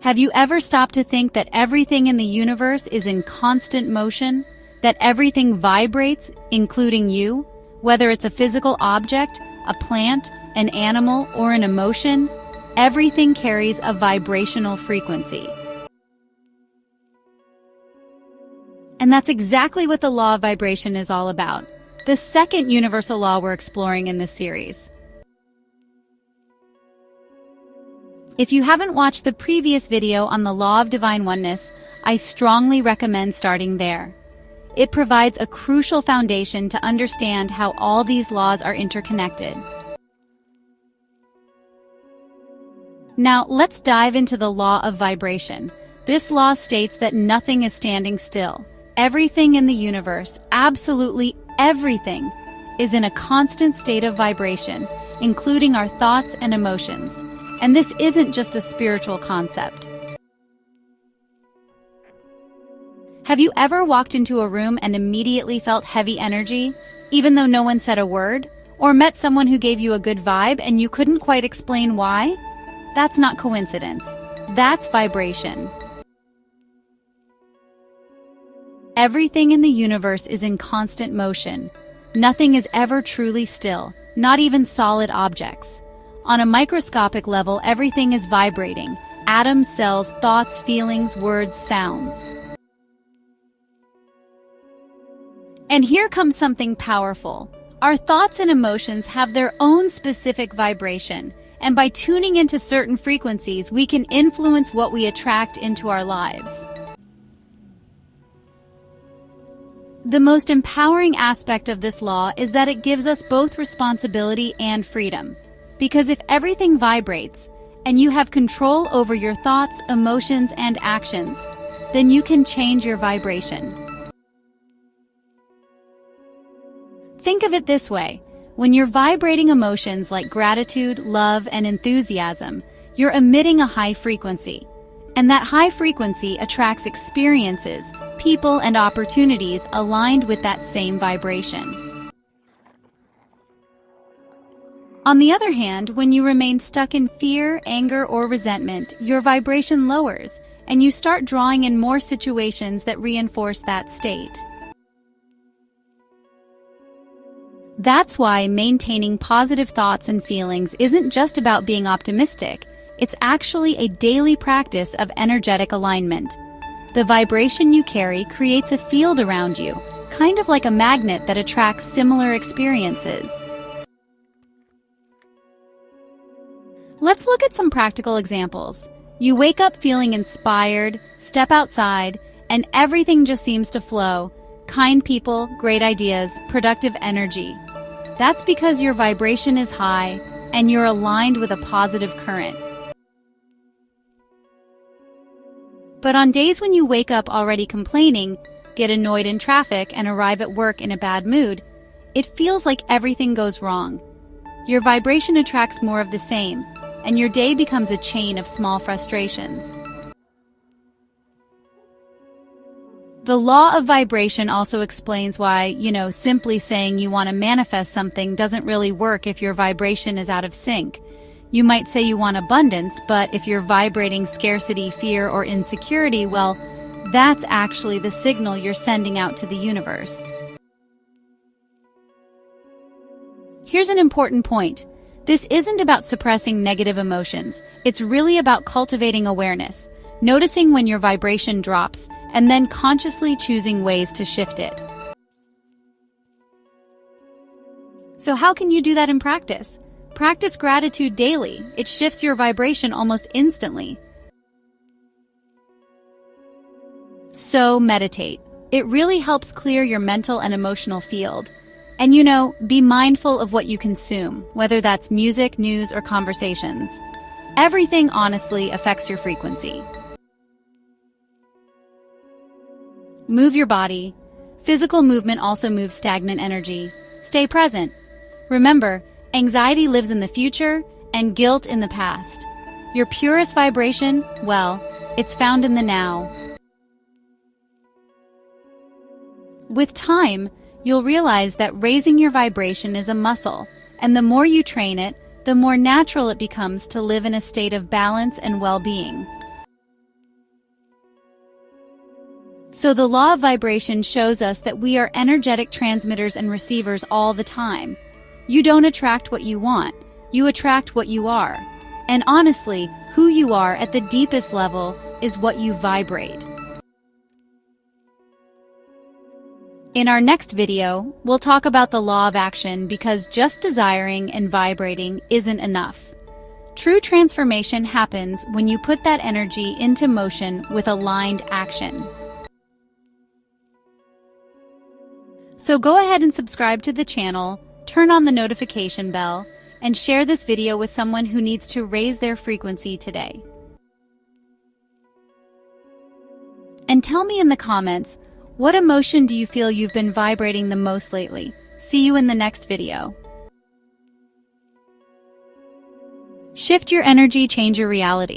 Have you ever stopped to think that everything in the universe is in constant motion? That everything vibrates, including you? Whether it's a physical object, a plant, an animal, or an emotion, everything carries a vibrational frequency. And that's exactly what the law of vibration is all about, the second universal law we're exploring in this series. If you haven't watched the previous video on the law of divine oneness, I strongly recommend starting there. It provides a crucial foundation to understand how all these laws are interconnected. Now, let's dive into the law of vibration. This law states that nothing is standing still. Everything in the universe, absolutely everything, is in a constant state of vibration, including our thoughts and emotions. And this isn't just a spiritual concept. Have you ever walked into a room and immediately felt heavy energy, even though no one said a word? Or met someone who gave you a good vibe and you couldn't quite explain why? That's not coincidence. That's vibration. Everything in the universe is in constant motion. Nothing is ever truly still, not even solid objects. On a microscopic level, everything is vibrating. Atoms, cells, thoughts, feelings, words, sounds. And here comes something powerful. Our thoughts and emotions have their own specific vibration, and by tuning into certain frequencies, we can influence what we attract into our lives. The most empowering aspect of this law is that it gives us both responsibility and freedom. Because if everything vibrates, and you have control over your thoughts, emotions, and actions, then you can change your vibration. Think of it this way. When you're vibrating emotions like gratitude, love, and enthusiasm, you're emitting a high frequency. And that high frequency attracts experiences, people, and opportunities aligned with that same vibration. On the other hand, when you remain stuck in fear, anger, or resentment, your vibration lowers, and you start drawing in more situations that reinforce that state. That's why maintaining positive thoughts and feelings isn't just about being optimistic. It's actually a daily practice of energetic alignment. The vibration you carry creates a field around you, kind of like a magnet that attracts similar experiences. Let's look at some practical examples. You wake up feeling inspired, step outside, and everything just seems to flow. Kind people, great ideas, productive energy. That's because your vibration is high and you're aligned with a positive current. But on days when you wake up already complaining, get annoyed in traffic, and arrive at work in a bad mood, it feels like everything goes wrong. Your vibration attracts more of the same, and your day becomes a chain of small frustrations. The law of vibration also explains why, simply saying you want to manifest something doesn't really work if your vibration is out of sync. You might say you want abundance, but if you're vibrating scarcity, fear, or insecurity, well, that's actually the signal you're sending out to the universe. Here's an important point. This isn't about suppressing negative emotions. It's really about cultivating awareness, noticing when your vibration drops, and then consciously choosing ways to shift it. So how can you do that in practice? Practice gratitude daily. It shifts your vibration almost instantly. So meditate. It really helps clear your mental and emotional field. And be mindful of what you consume, whether that's music, news, or conversations. Everything honestly affects your frequency. Move your body. Physical movement also moves stagnant energy. Stay present. Remember, anxiety lives in the future and guilt in the past. Your purest vibration, well, it's found in the now. With time, you'll realize that raising your vibration is a muscle, and the more you train it, the more natural it becomes to live in a state of balance and well-being. So the law of vibration shows us that we are energetic transmitters and receivers all the time. You don't attract what you want, you attract what you are. And honestly, who you are at the deepest level is what you vibrate. In our next video, we'll talk about the law of action because just desiring and vibrating isn't enough. True transformation happens when you put that energy into motion with aligned action. So go ahead and subscribe to the channel, turn on the notification bell, and share this video with someone who needs to raise their frequency today. And tell me in the comments, what emotion do you feel you've been vibrating the most lately? See you in the next video. Shift your energy, change your reality.